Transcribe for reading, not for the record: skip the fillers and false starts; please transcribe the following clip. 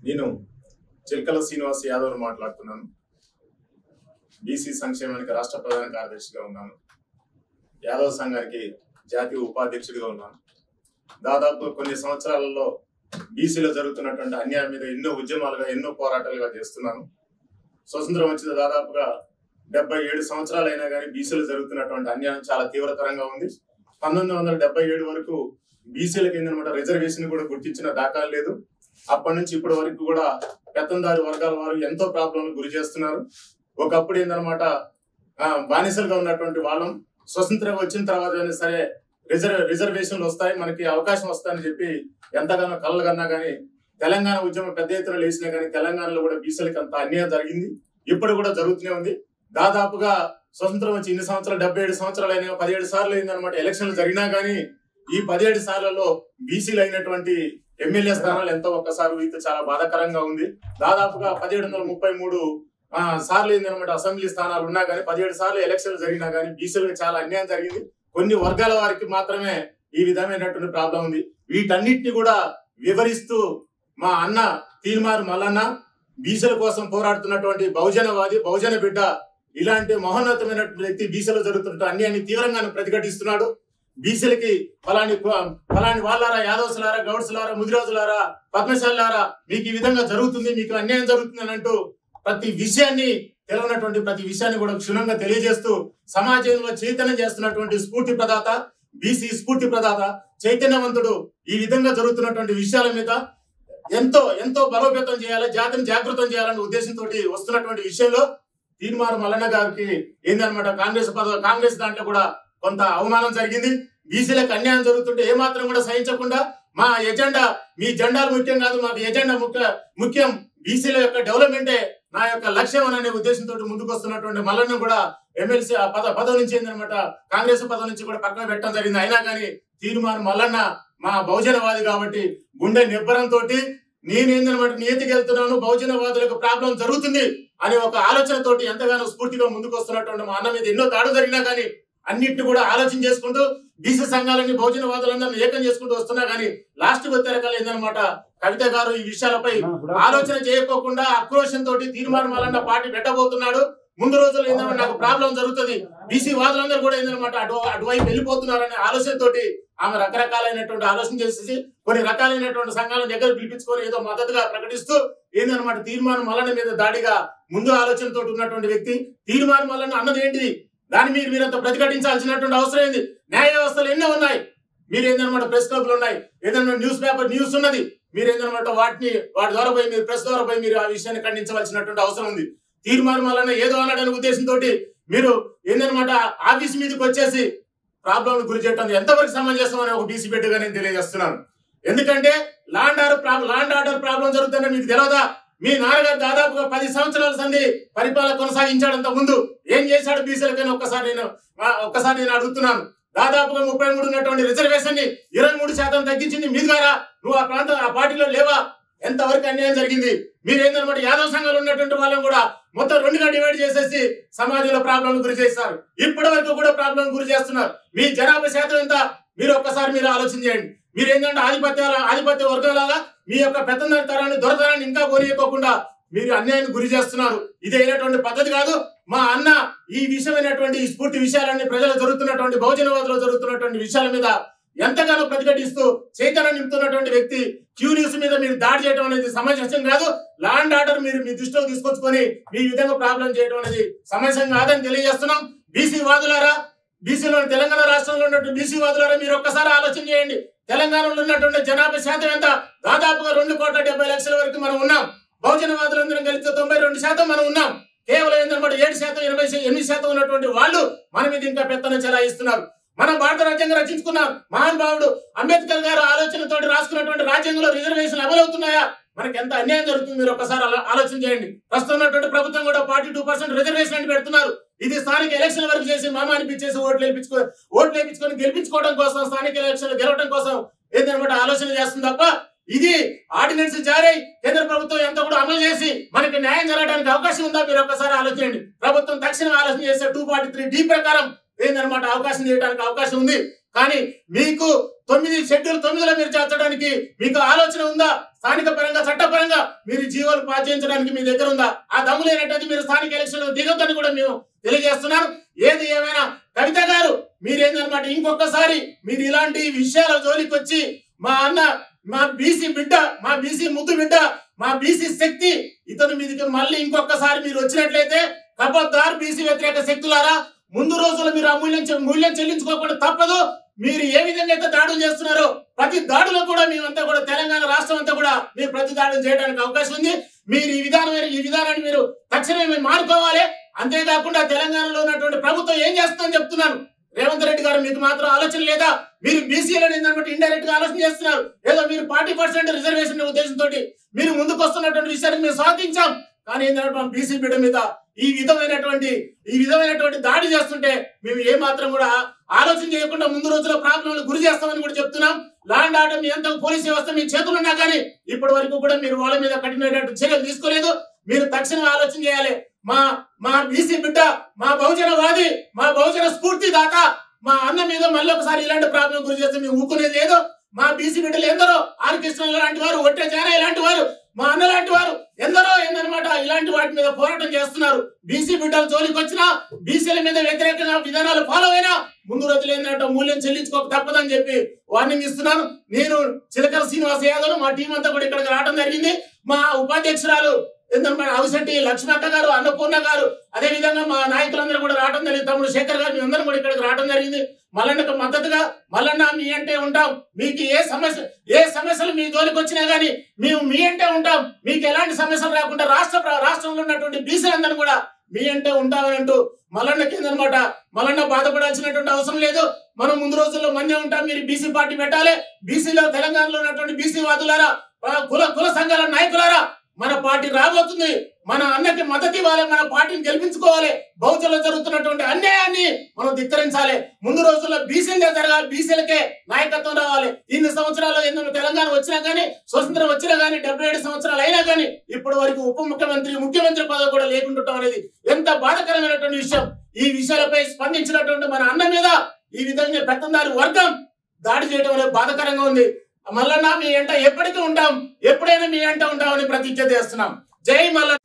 నేను చిల్కల శ్రీనివాస్ యాదవ్ మాట్లాడుతున్నాను. బీసీ సంక్షేమానికి రాష్ట్ర ప్రధాన కార్యదర్శిగా ఉన్నాను. యాదవ్ సంఘానికి జాతీయ ఉపాధ్యక్షుడిగా ఉన్నాను. దాదాపు కొన్ని సంవత్సరాలలో బీసీలో జరుగుతున్నటువంటి అన్యాయం మీద ఎన్నో ఉద్యమాలుగా ఎన్నో పోరాటాలుగా చేస్తున్నాను. స్వతంత్రం వచ్చిన దాదాపుగా 77 సంవత్సరాలు అయినా కానీ బీసీలో జరుగుతున్నటువంటి అన్యాయం చాలా తీవ్రతరంగా ఉంది. 1977 వరకు బీసీలకు ఏంటన్నమాట రిజర్వేషన్ కూడా గుర్తించిన దాఖలు లేదు. అప్పటి నుంచి ఇప్పటి వరకు కూడా పెత్తందారి వర్గాల వారు ఎంతో ప్రాబ్లంలు గురి చేస్తున్నారు. ఒకప్పుడు ఏందనమాట బానిసలుగా ఉన్నటువంటి వాళ్ళం స్వతంత్రం వచ్చిన తర్వాత అయినా సరే రిజర్వేషన్లు వస్తాయి, మనకి అవకాశం వస్తాయని చెప్పి ఎంతగానో కలలు కన్నా కానీ తెలంగాణ ఉద్యమం పెద్ద ఎత్తున లేచినా కానీ తెలంగాణలో కూడా బీసీలకు అంత అన్యాయం జరిగింది. ఇప్పుడు కూడా జరుగుతూనే ఉంది. దాదాపుగా స్వతంత్రం వచ్చి ఇన్ని సంవత్సరాలు 77 సంవత్సరాలు అయినా 17 సార్లు అయిందనమాట ఎలక్షన్లు జరిగినా కానీ ఈ 17 సార్లలో బీసీలు అయినటువంటి ఎమ్మెల్యే స్థానాలు ఎంతో ఒక్కసారి అయితే చాలా బాధాకరంగా ఉంది. దాదాపుగా 1733 సార్లు ఏందనమాట అసెంబ్లీ స్థానాలు ఉన్నా కానీ 17 సార్లు ఎలక్షన్లు జరిగినా కానీ బీసీలకు చాలా అన్యాయం జరిగింది. కొన్ని వర్గాల వారికి మాత్రమే ఈ విధమైనటువంటి ప్రాబ్లం ఉంది. వీటన్నిటిని కూడా వివరిస్తూ మా అన్న తీర్మార్ మల్లన్న బీసీల కోసం పోరాడుతున్నటువంటి బహుజనవాది, బహుజన బిడ్డ, ఇలాంటి మహోన్నతమైనటువంటి వ్యక్తి బీసీలో జరుగుతున్న అన్యాయాన్ని తీవ్రంగా ప్రతిఘటిస్తున్నాడు. బీసీలకి ఫలాని వాళ్ళారా, యాదవ్స్లారా, గౌడ్స్లారా, ముదిరాజులారా, పద్మశాలారా మీకు ఈ విధంగా జరుగుతుంది, మీకు అన్యాయం జరుగుతుంది అని అంటూ ప్రతి విషయాన్ని తెలియనటువంటి ప్రతి విషయాన్ని కూడా క్షుణ్ణంగా తెలియజేస్తూ సమాజంలో చైతన్యం చేస్తున్నటువంటి స్ఫూర్తి ప్రదాత, బీసీ స్ఫూర్తి ప్రదాత, చైతన్యవంతుడు ఈ విధంగా జరుగుతున్నటువంటి విషయాల మీద ఎంతో ఎంతో బలోపేతం చేయాలి, జాతిని జాగృతం చేయాలనే ఉద్దేశంతో వస్తున్నటువంటి విషయంలో తీర్మార్ మల్లన్న గారికి ఏందనమాట కాంగ్రెస్ దాంట్లో కూడా కొంత అవమానం జరిగింది. బీసీలకు అన్యాయం జరుగుతుంటే ఏమాత్రం కూడా సహించకుండా మా ఎజెండా మీ జెండాలు ముఖ్యం కాదు, మాకు ఎజెండా ముఖ్యం, బీసీల యొక్క డెవలప్మెంటే నా యొక్క లక్ష్యం అనే ఉద్దేశంతో ముందుకు వస్తున్నటువంటి మల్లన్న కూడా ఎమ్మెల్సీ పదవి నుంచి ఏందనమాట కాంగ్రెస్ పదవి నుంచి కూడా పక్కన పెట్టడం జరిగింది. అయినా కానీ తీర్మార్ మల్లన్న మా బహుజనవాది కాబట్టి గుండె నిబ్బరంతో నేనేందనమాట నియతికి వెళ్తున్నాను, బహుజనవాదులకు ప్రాబ్లం జరుగుతుంది అనే ఒక ఆలోచనతోటి ఎంతగానో స్ఫూర్తిగా ముందుకు వస్తున్నటువంటి మా అన్న మీద ఎన్నో దాడులు జరిగినా కానీ అన్నిటిని కూడా ఆలోచన చేసుకుంటూ బీసీ సంఘాలని బహుజనవాదులందరినీ ఏకం చేసుకుంటూ వస్తున్నా కానీ లాస్ట్ వచ్చే రకాలు ఏందనమాట కవిత గారు ఈ విషయాలపై ఆలోచన చేయకోకుండా ఆక్రోషంతో తీర్మార్ మల్లన్న పార్టీ పెట్టబోతున్నాడు. ముందు రోజుల్లో ఏంటంటే నాకు ప్రాబ్లం జరుగుతుంది, బీసీ వాదులందరూ కూడా ఏంటన్నమాట అటువైపు వెళ్ళిపోతున్నారనే ఆలోచనతోటి ఆమె రకరకాలైనటువంటి ఆలోచన చేసేసి కొన్ని రకాలైనటువంటి సంఘాలను దగ్గర పిలిపించుకొని ఏదో మద్దతుగా ప్రకటిస్తూ ఏందనమాట తీర్మార్ మల్లన్న మీద దాడిగా ముందు ఆలోచనతో ఉన్నటువంటి వ్యక్తి. తీర్మార్ మల్లన్న అన్నది ఏంటిది, దాన్ని మీరంతా ప్రతిఘటించాల్సినటువంటి అవసరం ఏంది? న్యాయ వ్యవస్థలు ఎన్నో ఉన్నాయి, మీరేందనమాట ప్రెస్ క్లబ్లు ఉన్నాయి, ఏదైనా న్యూస్ ఉన్నది, మీరేందనమాట వాటి ద్వారా పోయి మీరు ప్రెస్ ద్వారా పోయి మీరు ఆ విషయాన్ని ఖండించవలసినటువంటి అవసరం ఉంది. తీర్మార్ మల్లన్న ఏదో అన్నాడనే ఉద్దేశంతో మీరు ఏందనమాట ఆఫీస్ మీదకి వచ్చేసి ప్రాబ్లం గురి చేయడం ఎంతవరకు సమంజసం అనే ఒక బీసీ బిడ్డగా నేను తెలియజేస్తున్నాను. ఎందుకంటే లాండ్ ఆర్డర్ ప్రాబ్లం జరుగుతుందని మీకు తెలియదా? మీ నాన్నగారు దాదాపుగా 10 సంవత్సరాల సంది పరిపాలన కొనసాగించాడంత ముందు ఏం చేశాడు బీసీలకైనా ఒక్కసారి నేను అడుగుతున్నాను. దాదాపుగా 33 ఉన్నటువంటి రిజర్వేషన్ ని 23% తగ్గించింది మీ ద్వారా. నువ్వు ఆ పార్టీలో లేవా? ఎంతవరకు అన్యాయం జరిగింది? మీరేందనమాట యాదవ్ సంఘాలు ఉన్నటువంటి వాళ్ళని కూడా మొత్తం 2గా డివైడ్ చేసేసి సమాజంలో ప్రాబ్లం గురి చేస్తారు. ఇప్పటి వరకు కూడా ప్రాబ్లం గురి చేస్తున్నారు. మీ జనాభా శాతం ఎంత మీరు ఒక్కసారి మీరు ఆలోచన చేయండి. మీరేంటంటే ఆధిపత్య వర్గాలాగా మీ యొక్క పెద్దందారి తరాన్ని దొరతరాన్ని ఇంకా పోనీయకోకుండా మీరు అన్యాయాన్ని గురి చేస్తున్నారు. ఇది అయినటువంటి పద్ధతి కాదు. మా అన్న ఈ విషయమైనటువంటి ఈ స్ఫూర్తి విషయాలన్నీ ప్రజలు జరుగుతున్నటువంటి బహుజనవాదులో జరుగుతున్నటువంటి విషయాల మీద ఎంతగానో ప్రతిఘటిస్తూ చైతన్యం నింపుతున్నటువంటి వ్యక్తి. క్యూ న్యూస్ మీద మీరు దాడి చేయడం అనేది సమంజసం కాదు. లాండ్ ఆర్డర్ మీరు మీ దృష్టిలో తీసుకొచ్చుకొని మీ విధంగా ప్రాబ్లం చేయడం అనేది సమంజసం కాదని తెలియజేస్తున్నాం. బీసీ వాదులారా, బీసీలో తెలంగాణ రాష్ట్రంలో ఉన్నటువంటి బీసీ వాదులారా మీరు ఒక్కసారి ఆలోచన చేయండి. తెలంగాణలో ఉన్నటువంటి జనాభా శాతం ఎంత? దాదాపుగా 2,70,00,000 వరకు మనం ఉన్నాం. బహుజనవాదులందరం కలిస్తే 92% మనం ఉన్నాం. కేవలం ఏంటన్నమాట 7%, 88% ఉన్నటువంటి వాళ్ళు మన మీద ఇంకా పెత్తనం చెలాయిస్తున్నారు. మనం భారత రాజ్యాంగం రచించుకున్నాం. మహానుభావుడు అంబేద్కర్ గారు ఆలోచనతో రాసుకున్నటువంటి రాజ్యాంగంలో రిజర్వేషన్ అమలవుతున్నాయా? మనకి ఎంత అన్యాయం జరుగుతుంది మీరు ఒక్కసారి ఆలోచన చేయండి. ప్రస్తుతం ఉన్నటువంటి ప్రభుత్వం కూడా 42% రిజర్వేషన్ అని పెడుతున్నారు. ఇది స్థానిక ఎలక్షన్ వరకు చేసి మామ అనిపించేసి ఓట్లు వేయించుకొని గెలిపించుకోవడం కోసం, స్థానిక ఎలక్షన్లు గెలవడం కోసం ఏంటన్నమాట ఆలోచన చేస్తుంది తప్ప ఇది ఆర్డినెన్స్ జారీ కేంద్ర ప్రభుత్వం ఎంత కూడా అమలు చేసి మనకి న్యాయం జరగడానికి అవకాశం ఉందా? మీరు ఒక్కసారి ఆలోచించండి. ప్రభుత్వం తక్షణం ఆలోచన చేస్తే 243D ప్రకారం ఏందనమాట అవకాశం చేయడానికి అవకాశం ఉంది. కానీ మీకు 9 షెడ్యూల్ 9లో మీరు చేర్చడానికి మీకు ఆలోచన ఉందా? స్థానిక పరంగా చట్టపరంగా మీరు జీవోలు పాస్ చేయించడానికి మీ దగ్గర ఉందా? ఆ దమ్ము లేనట్టు మీరు స్థానిక ఎలక్షన్ దిగొద్దని కూడా మేము తెలియజేస్తున్నాను. ఏది ఏమైనా కవిత గారు మీరేందనమాట ఇంకొకసారి మీరు ఇలాంటి విషయాల జోలికి వచ్చి మా అన్న, మా బీసీ బిడ్డ, మా బీసీ ముద్దు బిడ్డ, మా బీసీ శక్తి ఇతను మీదకి మళ్ళీ ఇంకొకసారి మీరు వచ్చినట్లయితే ఖబర్దార్ బీసీ వ్యతిరేక శక్తులారా, ముందు రోజుల్లో మీరు ఆ మూల్యం చెల్లించుకోకుండా తప్పదు. మీరు ఏ విధంగా అయితే దాడులు చేస్తున్నారో ప్రతి దాడులో కూడా మేమంతా కూడా తెలంగాణ రాష్ట్రం అంతా కూడా మీరు ప్రతి దాడులు చేయడానికి అవకాశం ఉంది. మీరు ఈ విధానాన్ని మీరు తక్షణమే మారుకోవాలి. అంతేకాకుండా తెలంగాణలో ఉన్నటువంటి ప్రభుత్వం ఏం చేస్తుందని చెప్తున్నాను. రేవంత్ రెడ్డి గారు మీకు మాత్రం ఆలోచన లేదా? మీరు బీసీలను ఏంటంటే ఇండైరెక్ట్ గా ఆలోచన చేస్తున్నారు. ఏదో మీరు 40% రిజర్వేషన్ ఉద్దేశంతో మీరు ముందుకు వస్తున్నటువంటి విషయాన్ని మేము స్వాగతించాం. కానీ ఏంటంటే బీసీ బిడ్డ మీద ఈ విధమైనటువంటి దాడి చేస్తుంటే మేము ఏ మాత్రం కూడా ఆలోచన చేయకుండా ముందు రోజుల ప్రాబ్లంలు గురి చేస్తామని కూడా చెప్తున్నాం. లా అండ్ ఆర్డర్ మీ ఎంత పోలీస్ వ్యవస్థ మీ చేతులు ఉన్నా కానీ ఇప్పటి వరకు కూడా మీరు వాళ్ళ మీద కఠినమైనటువంటి చర్యలు తీసుకోలేదు. మీరు తక్షణం ఆలోచన చేయాలి. మా బీసీ బిడ్డ, మా బహుజనవాది, మా బహుజన స్ఫూర్తి దాత మా అన్న మీద మళ్ళీ ఒకసారి ఇలాంటి ప్రాబ్లం గురి చేస్తే మేము ఊరుకునేది లేదు. మా బీసీ బిడ్డలు ఎందరో, ఆర్ కృష్ణ లాంటి వారు, ఒట్టే జానయ్య లాంటి వారు, మా అన్న లాంటి వారు ఎందరో ఏందనమాట ఇలాంటి వాటి మీద పోరాటం చేస్తున్నారు. బీసీ బిడ్డల జోలికి వచ్చినా, బీసీల మీద వ్యతిరేకంగా విధానాలు ఫాలో అయినా ముందు రోజులు ఏంటంటే మూల్యం చెల్లించుకోక తప్పదని చెప్పి వార్నింగ్ ఇస్తున్నాను. నేను చిలకల శ్రీనివాస యాదవ్, మా టీం అంతా కూడా ఇక్కడికి రావడం జరిగింది. మా ఉపాధ్యక్షురాలు ఏంటంటే అవిశెట్టి లక్ష్మక్క గారు, అన్నపూర్ణ గారు, అదే విధంగా మా నాయకులందరూ కూడా రావడం జరిగింది. తమ్ముడు శేఖర్ గారు, మేమందరం కూడా ఇక్కడికి రావడం జరిగింది. మల్లన్నకు మద్దతుగా మల్లన్న మీ అంటే ఉంటాం. మీకు ఏ సమస్యలు మీ జోలికి వచ్చినా గానీ మేము మీ అంటే ఉంటాం. మీకు ఎలాంటి సమస్యలు రాకుండా రాష్ట్రంలో ఉన్నటువంటి బీసీలందరూ కూడా మీ అంటే ఉంటామని అంటూ మల్లన్నకి ఏందనమాట మల్లన్న బాధపడాల్సినటువంటి అవసరం లేదు. మనం ముందు రోజుల్లో మందే ఉంటాం. మీరు బీసీ పార్టీ పెట్టాలి. బీసీలో తెలంగాణలో ఉన్నటువంటి బీసీ వాదులారా, కుల సంఘాల నాయకులారా, మన పార్టీ రాబోతుంది. మన అన్నకి మద్దతు ఇవ్వాలి. మన పార్టీని గెలిపించుకోవాలి. బహుజనులు జరుగుతున్నటువంటి అన్యాయాన్ని మనం ధిక్కరించాలి. ముందు రోజుల్లో బీసీలే జరగాలి. బీసీలకే నాయకత్వం రావాలి. ఇన్ని సంవత్సరాలు ఎందుకు తెలంగాణ వచ్చినా కానీ, స్వతంత్రం వచ్చినా కానీ, 77 సంవత్సరాలు అయినా కానీ ఇప్పటి వరకు ఉప ముఖ్యమంత్రి పదవి కూడా లేకుండటం అనేది ఎంత బాధాకరమైనటువంటి విషయం. ఈ విషయాలపై స్పందించినటువంటి మన అన్న మీద ఈ విధంగా పెత్తందారి వర్గం దాడి చేయడం అనేది బాధాకరంగా ఉంది. మల్లన్న మీ ఎంట ఎప్పటికీ ఉంటాం, ఎప్పుడైనా మీ ఎంట ఉంటామని ప్రతిజ్ఞ చేస్తున్నాం. జై మల్లన్న.